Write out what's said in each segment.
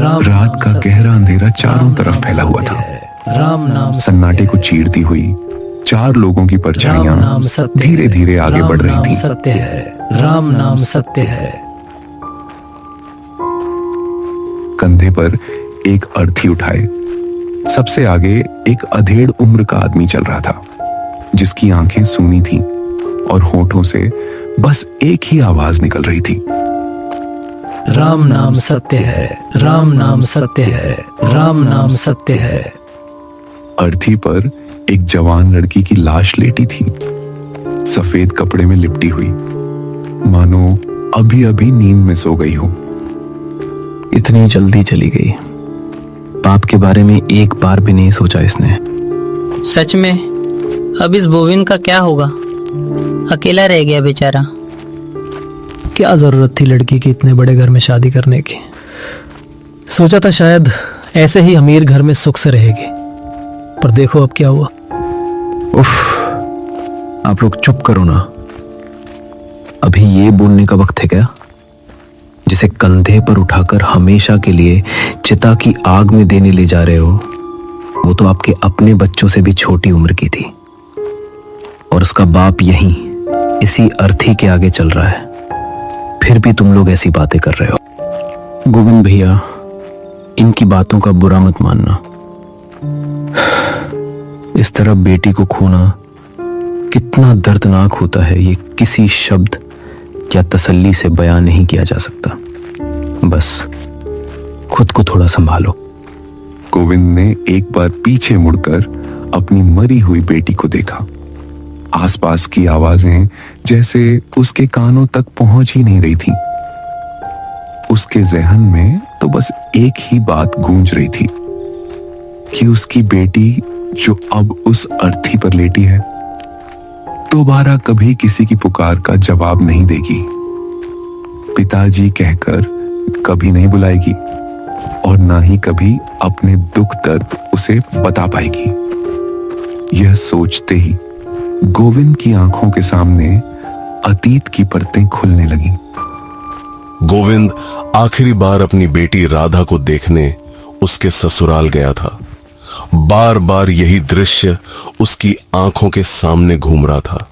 रात का गहरा अंधेरा चारों तरफ फैला हुआ था। राम नाम सन्नाटे को चीरती हुई 4 लोगों की परछाइयां धीरे धीरे आगे बढ़ रही थी। सत्य है, राम नाम सत्य है। कंधे पर एक अर्थी उठाए सबसे आगे एक अधेड़ उम्र का आदमी चल रहा था, जिसकी आंखें सूनी थीं और होठों से बस एक ही आवाज निकल रही थी, राम नाम सत्य है, राम नाम सत्य है, राम नाम सत्य है। अर्थी पर एक जवान लड़की की लाश लेटी थी, सफेद कपड़े में लिपटी हुई, मानो अभी अभी नींद में सो गई हो। इतनी जल्दी चली गई। बाप के बारे में एक बार भी नहीं सोचा इसने। सच में अब इस गोविंद का क्या होगा? अकेला रह गया बेचारा। क्या जरूरत थी लड़की की इतने बड़े घर में शादी करने की? सोचा था शायद ऐसे ही अमीर घर में सुख से रहेगी, पर देखो अब क्या हुआ। उफ, आप लोग चुप करो ना। अभी ये बोलने का वक्त है क्या? जिसे कंधे पर उठाकर हमेशा के लिए चिता की आग में देने ले जा रहे हो, वो तो आपके अपने बच्चों से भी छोटी उम्र की थी, और उसका बाप यहीं इसी अर्थी के आगे चल रहा है, फिर भी तुम लोग ऐसी बातें कर रहे हो। गोविंद भैया, इनकी बातों का बुरा मत मानना। इस तरह बेटी को खोना कितना दर्दनाक होता है, ये किसी शब्द या तसल्ली से बयान नहीं किया जा सकता। बस खुद को थोड़ा संभालो। गोविंद ने एक बार पीछे मुड़कर अपनी मरी हुई बेटी को देखा। आसपास की आवाजें जैसे उसके कानों तक पहुंच ही नहीं रही थी। उसके जहन में तो बस एक ही बात गूंज रही थी कि उसकी बेटी जो अब उस अर्थी पर लेटी है, दोबारा कभी किसी की पुकार का जवाब नहीं देगी, पिताजी कहकर कभी नहीं बुलाएगी, और ना ही कभी अपने दुख दर्द उसे बता पाएगी। यह सोचते ही गोविंद की आंखों के सामने अतीत की परतें खुलने लगीं। गोविंद आखिरी बार अपनी बेटी राधा को देखने उसके ससुराल गया था। बार बार यही दृश्य उसकी आंखों के सामने घूम रहा था।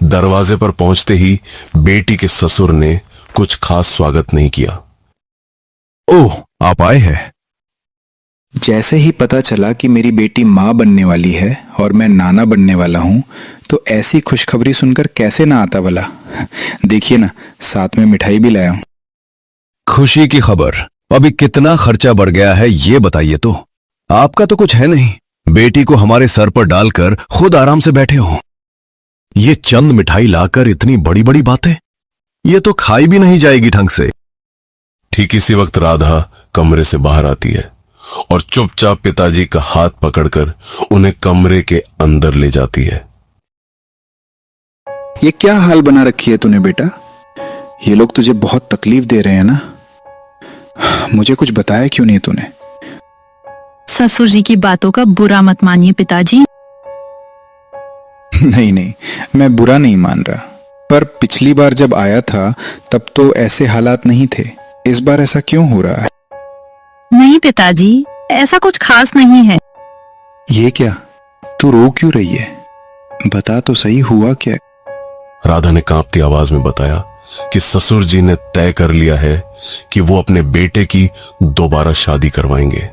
दरवाजे पर पहुंचते ही बेटी के ससुर ने कुछ खास स्वागत नहीं किया। ओह, आप आए हैं। जैसे ही पता चला कि मेरी बेटी मां बनने वाली है और मैं नाना बनने वाला हूं, तो ऐसी खुशखबरी सुनकर कैसे ना आता भला। देखिए ना, साथ में मिठाई भी लाया हूं। खुशी की खबर। अभी कितना खर्चा बढ़ गया है ये बताइए तो। आपका तो कुछ है नहीं, बेटी को हमारे सर पर डालकर खुद आराम से बैठे हो। ये चंद मिठाई लाकर इतनी बड़ी बड़ी बातें, ये तो खाई भी नहीं जाएगी ढंग से। ठीक इसी वक्त राधा कमरे से बाहर आती है और चुपचाप पिताजी का हाथ पकड़कर उन्हें कमरे के अंदर ले जाती है। ये क्या हाल बना रखी है तूने बेटा? ये लोग तुझे बहुत तकलीफ दे रहे हैं ना? मुझे कुछ बताया क्यों नहीं तूने? ससुर जी की बातों का बुरा मत मानिए पिताजी। नहीं नहीं, मैं बुरा नहीं मान रहा, पर पिछली बार जब आया था तब तो ऐसे हालात नहीं थे। इस बार ऐसा क्यों हो रहा है? नहीं पिताजी, ऐसा कुछ खास नहीं है। ये क्या, तू रो क्यों रही है? बता तो सही, हुआ क्या? राधा ने कांपती आवाज में बताया कि ससुर जी ने तय कर लिया है कि वो अपने बेटे की दोबारा शादी करवाएंगे।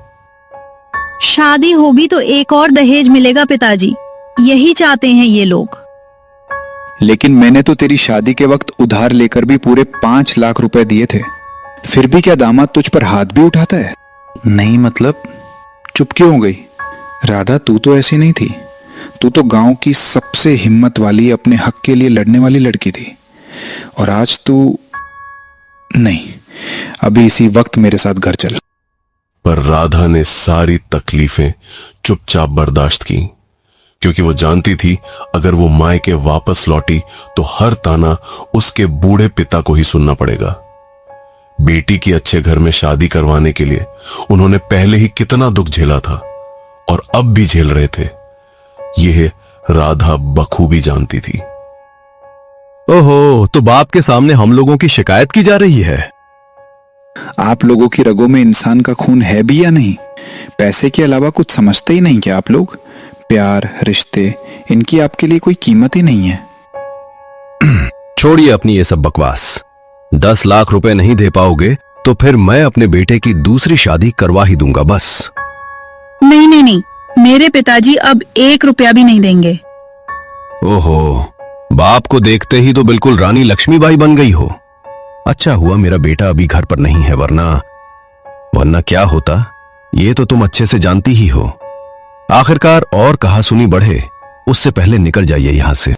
शादी होगी तो एक और दहेज मिलेगा पिताजी, यही चाहते हैं ये लोग। लेकिन मैंने तो तेरी शादी के वक्त उधार लेकर भी पूरे 5 लाख रुपए दिए थे, फिर भी क्या दामाद तुझ पर हाथ भी उठाता है? नहीं मतलब, चुप क्यों हो गई? राधा, तू तो ऐसी नहीं थी। तू तो गांव की सबसे हिम्मत वाली, अपने हक के लिए लड़ने वाली लड़की थी, और आज तू नहीं। अभी इसी वक्त मेरे साथ घर चल। पर राधा ने सारी तकलीफें चुपचाप बर्दाश्त की, क्योंकि वो जानती थी अगर वो मायके वापस लौटी तो हर ताना उसके बूढ़े पिता को ही सुनना पड़ेगा। बेटी की अच्छे घर में शादी करवाने के लिए उन्होंने पहले ही कितना दुख झेला था, और अब भी झेल रहे थे। यह राधा बखूबी जानती थी। ओहो, तो बाप के सामने हम लोगों की शिकायत की जा रही है। आप लोगों की रगों में इंसान का खून है भी या नहीं? पैसे के अलावा कुछ समझते ही नहीं क्या आप लोग? प्यार, रिश्ते, इनकी आपके लिए कोई कीमत ही नहीं है। छोड़िए अपनी ये सब बकवास। 10 लाख रुपए नहीं दे पाओगे तो फिर मैं अपने बेटे की दूसरी शादी करवा ही दूंगा बस। नहीं नहीं नहीं, मेरे पिताजी अब 1 रुपया भी नहीं देंगे। ओहो, बाप को देखते ही तो बिल्कुल रानी लक्ष्मीबाई बन गई हो। अच्छा हुआ मेरा बेटा अभी घर पर नहीं है, वरना क्या होता ये तो तुम अच्छे से जानती ही हो। आखिरकार और कहा सुनी बढ़े उससे पहले निकल जाइए यहां से।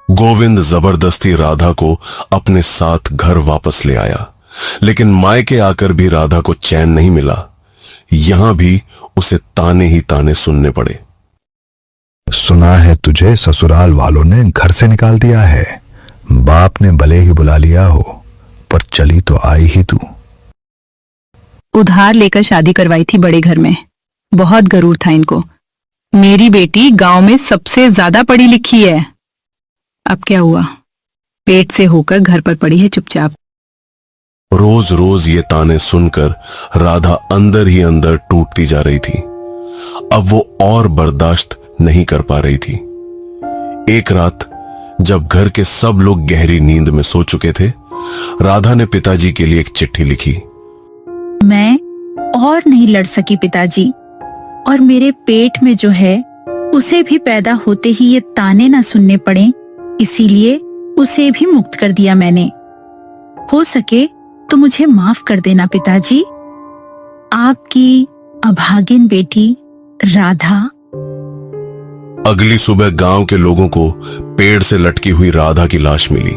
गोविंद जबरदस्ती राधा को अपने साथ घर वापस ले आया, लेकिन मायके आकर भी राधा को चैन नहीं मिला। यहां भी उसे ताने ही ताने सुनने पड़े। सुना है तुझे ससुराल वालों ने घर से निकाल दिया है। बाप ने भले ही बुला लिया हो, पर चली तो आई ही तू। उधार लेकर शादी करवाई थी बड़े घर में, बहुत गरूर था इनको। मेरी बेटी गांव में सबसे ज्यादा पढ़ी लिखी है। अब क्या हुआ, पेट से होकर घर पर पड़ी है चुपचाप। रोज रोज ये ताने सुनकर राधा अंदर ही अंदर टूटती जा रही थी। अब वो और बर्दाश्त नहीं कर पा रही थी। एक रात जब घर के सब लोग गहरी नींद में सो चुके थे, राधा ने पिताजी के लिए एक चिट्ठी लिखी। मैं और नहीं लड़ सकी पिताजी, और मेरे पेट में जो है उसे भी पैदा होते ही ये ताने ना सुनने पड़े, इसीलिए उसे भी मुक्त कर दिया मैंने। हो सके तो मुझे माफ कर देना पिताजी। आपकी अभागिन बेटी राधा। अगली सुबह गांव के लोगों को पेड़ से लटकी हुई राधा की लाश मिली।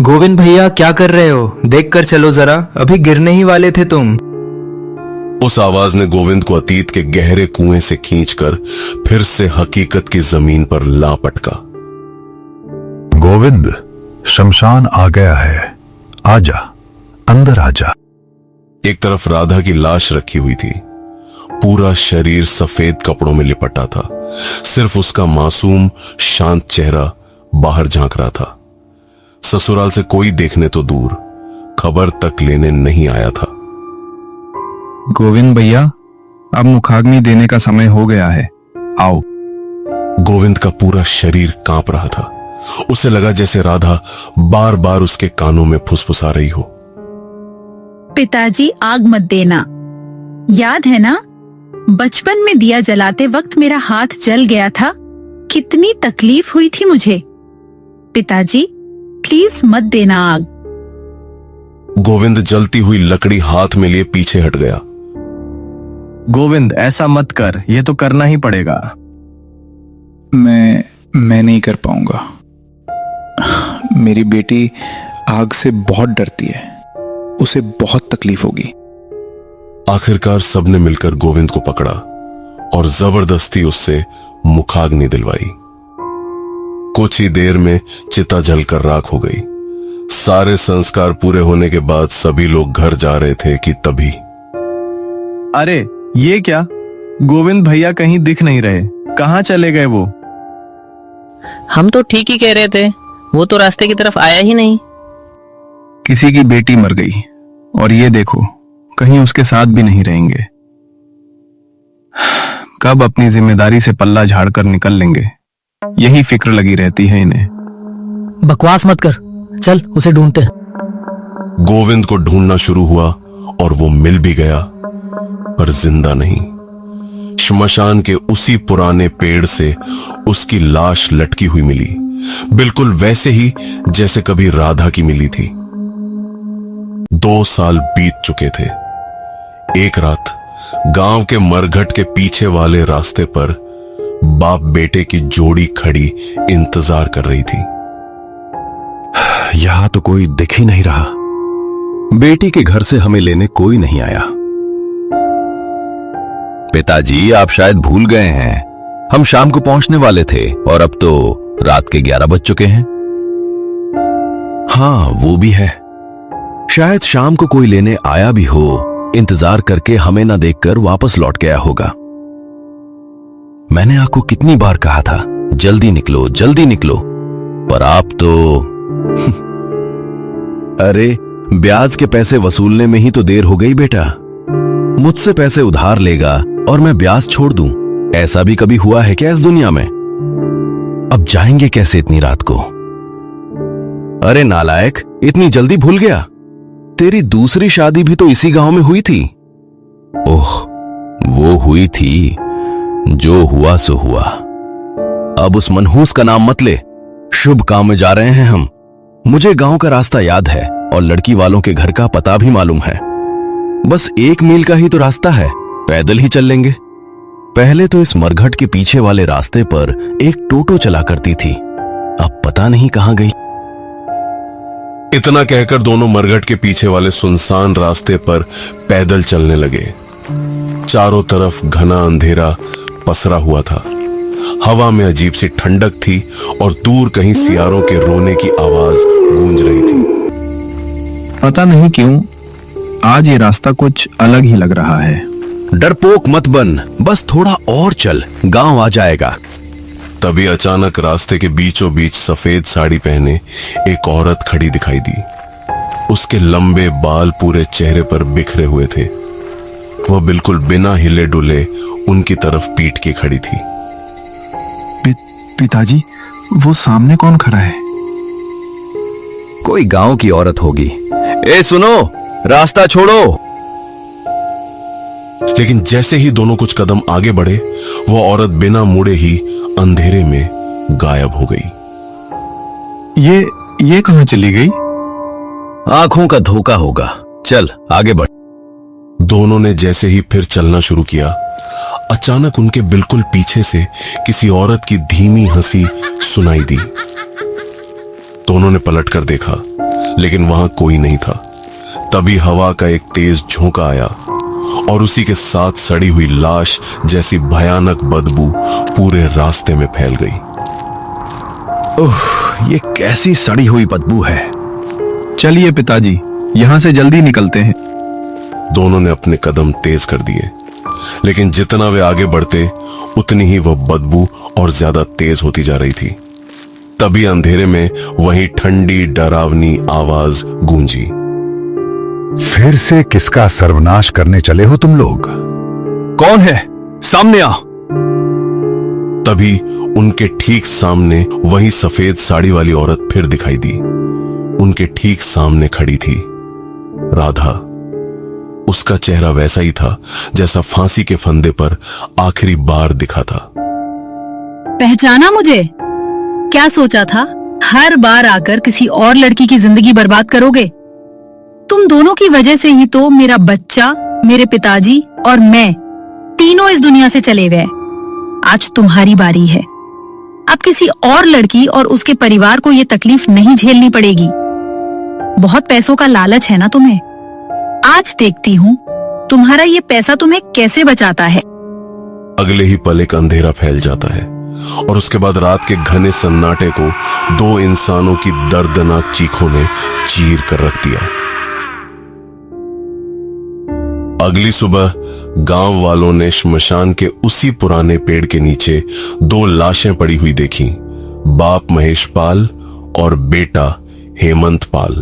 गोविंद भैया क्या कर रहे हो? देख कर चलो जरा, अभी गिरने ही वाले थे तुम। उस आवाज ने गोविंद को अतीत के गहरे कुएं से खींचकर फिर से हकीकत की जमीन पर ला पटका। गोविंद, शमशान आ गया है, आजा, अंदर आजा। एक तरफ राधा की लाश रखी हुई थी, पूरा शरीर सफेद कपड़ों में लिपटा था। सिर्फ उसका मासूम शांत चेहरा बाहर झांक रहा था। ससुराल से कोई देखने तो दूर, खबर तक लेने नहीं आया था। गोविंद भैया, अब मुखाग्नि देने का समय हो गया है, आओ। गोविंद का पूरा शरीर कांप रहा था। उसे लगा जैसे राधा बार बार उसके कानों में फुसफुसा रही हो। पिताजी आग मत देना, याद है ना बचपन में दिया जलाते वक्त मेरा हाथ जल गया था, कितनी तकलीफ हुई थी मुझे। पिताजी प्लीज मत देना आग। गोविंद जलती हुई लकड़ी हाथ में लिए पीछे हट गया। गोविंद ऐसा मत कर, ये तो करना ही पड़ेगा। मैं नहीं कर पाऊंगा। मेरी बेटी आग से बहुत डरती है, उसे बहुत तकलीफ होगी। आखिरकार सबने मिलकर गोविंद को पकड़ा और जबरदस्ती उससे मुखाग्नि दिलवाई। कुछ ही देर में चिता जलकर राख हो गई। सारे संस्कार पूरे होने के बाद सभी लोग घर जा रहे थे कि तभी अरे ये क्या, गोविंद भैया कहीं दिख नहीं रहे, कहां चले गए वो? हम तो ठीक ही कह रहे थे, वो तो रास्ते की तरफ आया ही नहीं। किसी की बेटी मर गई और ये देखो कहीं उसके साथ भी नहीं रहेंगे। कब अपनी जिम्मेदारी से पल्ला झाड़कर निकल लेंगे, यही फिक्र लगी रहती है इन्हें। बकवास मत कर, चल उसे ढूंढते हैं। गोविंद को ढूंढना शुरू हुआ और वो मिल भी गया, पर जिंदा नहीं। श्मशान के उसी पुराने पेड़ से उसकी लाश लटकी हुई मिली, बिल्कुल वैसे ही जैसे कभी राधा की मिली थी। 2 साल बीत चुके थे। एक रात गांव के मरघट के पीछे वाले रास्ते पर बाप बेटे की जोड़ी खड़ी इंतजार कर रही थी। यहां तो कोई दिख ही नहीं रहा। बेटी के घर से हमें लेने कोई नहीं आया। पिताजी आप शायद भूल गए हैं, हम शाम को पहुंचने वाले थे और अब तो रात के 11 बज चुके हैं। हाँ वो भी है, शायद शाम को कोई लेने आया भी हो, इंतजार करके हमें ना देखकर वापस लौट गया होगा। मैंने आपको कितनी बार कहा था जल्दी निकलो, पर आप तो अरे ब्याज के पैसे वसूलने में ही तो देर हो गई बेटा। मुझसे पैसे उधार लेगा और मैं ब्याज छोड़ दूं, ऐसा भी कभी हुआ है क्या इस दुनिया में? अब जाएंगे कैसे इतनी रात को? अरे नालायक, इतनी जल्दी भूल गया? तेरी दूसरी शादी भी तो इसी गांव में हुई थी। ओह, वो हुई थी, जो हुआ सो हुआ। अब उस मनहूस का नाम मत ले। शुभ काम में जा रहे हैं हम। मुझे गांव का रास्ता याद है और लड़की वालों के घर का पता भी मालूम है। बस 1 मील का ही तो रास्ता है, पैदल ही चल लेंगे। पहले तो इस मरघट के पीछे वाले रास्ते पर एक टोटो चला करती थी, अब पता नहीं कहां गई। इतना कहकर दोनों मरघट के पीछे वाले सुनसान रास्ते पर पैदल चलने लगे। चारों तरफ घना अंधेरा पसरा हुआ था। हवा में अजीब सी ठंडक थी और दूर कहीं सियारों के रोने की आवाज गूंज रही थी। पता नहीं क्यों आज ये रास्ता कुछ अलग ही लग रहा है। डरपोक मत बन, बस थोड़ा और चल, गांव आ जाएगा। तभी अचानक रास्ते के बीचों बीच सफेद साड़ी पहने एक औरत खड़ी दिखाई दी। उसके लंबे बाल पूरे चेहरे पर बिखरे हुए थे। वह बिल्कुल बिना हिले डुले उनकी तरफ पीट के खड़ी थी। पिताजी, वो सामने कौन खड़ा है? कोई गांव की औरत होगी। ए सुनो, रास्ता छोड़ो। लेकिन जैसे ही दोनों कुछ कदम आगे बढ़े, वो औरत बिना मुड़े ही अंधेरे में गायब हो गई। ये कहां चली गई? आंखों का धोखा होगा, चल आगे बढ़। दोनों ने जैसे ही फिर चलना शुरू किया, अचानक उनके बिल्कुल पीछे से किसी औरत की धीमी हंसी सुनाई दी। दोनों ने पलटकर देखा, लेकिन वहां कोई नहीं था। तभी हवा का एक तेज झोंका आया और उसी के साथ सड़ी हुई लाश जैसी भयानक बदबू पूरे रास्ते में फैल गई। ओह, ये कैसी सड़ी हुई बदबू है। चलिए पिताजी, यहां से जल्दी निकलते हैं। दोनों ने अपने कदम तेज कर दिए, लेकिन जितना वे आगे बढ़ते उतनी ही वह बदबू और ज्यादा तेज होती जा रही थी। तभी अंधेरे में वही ठंडी डरावनी आवाज गूंजी। फिर से किसका सर्वनाश करने चले हो तुम लोग? कौन है? सामने आ। तभी उनके ठीक सामने वही सफेद साड़ी वाली औरत फिर दिखाई दी। उनके ठीक सामने खड़ी थी राधा। उसका चेहरा वैसा ही था जैसा फांसी के फंदे पर आखिरी बार दिखा था। पहचाना मुझे? क्या सोचा था हर बार आकर किसी और लड़की की जिंदगी बर्बाद करोगे? तुम दोनों की वजह से ही तो मेरा बच्चा, मेरे पिताजी और मैं तीनों इस दुनिया से चले गए। आज तुम्हारी बारी है। अब किसी और लड़की और उसके परिवार को ये तकलीफ नहीं झेलनी पड़ेगी। बहुत पैसों का लालच है ना तुम्हें। आज देखती हूँ तुम्हारा ये पैसा तुम्हें कैसे बचाता है। अगले ही पल एक अंधेरा फैल जाता है और उसके बाद रात के घने सन्नाटे को 2 इंसानों की दर्दनाक चीखों ने चीर कर रख दिया। अगली सुबह गांव वालों ने श्मशान के उसी पुराने पेड़ के नीचे 2 लाशें पड़ी हुई देखी। बाप महेश पाल और बेटा हेमंत पाल।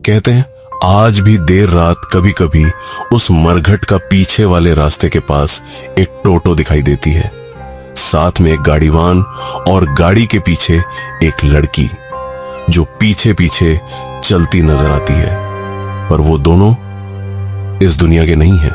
कहते हैं आज भी देर रात कभी कभी उस मरघट का पीछे वाले रास्ते के पास एक टोटो दिखाई देती है, साथ में एक गाड़ीवान और गाड़ी के पीछे एक लड़की जो पीछे पीछे चलती नजर आती है। पर वो दोनों इस दुनिया के नहीं हैं।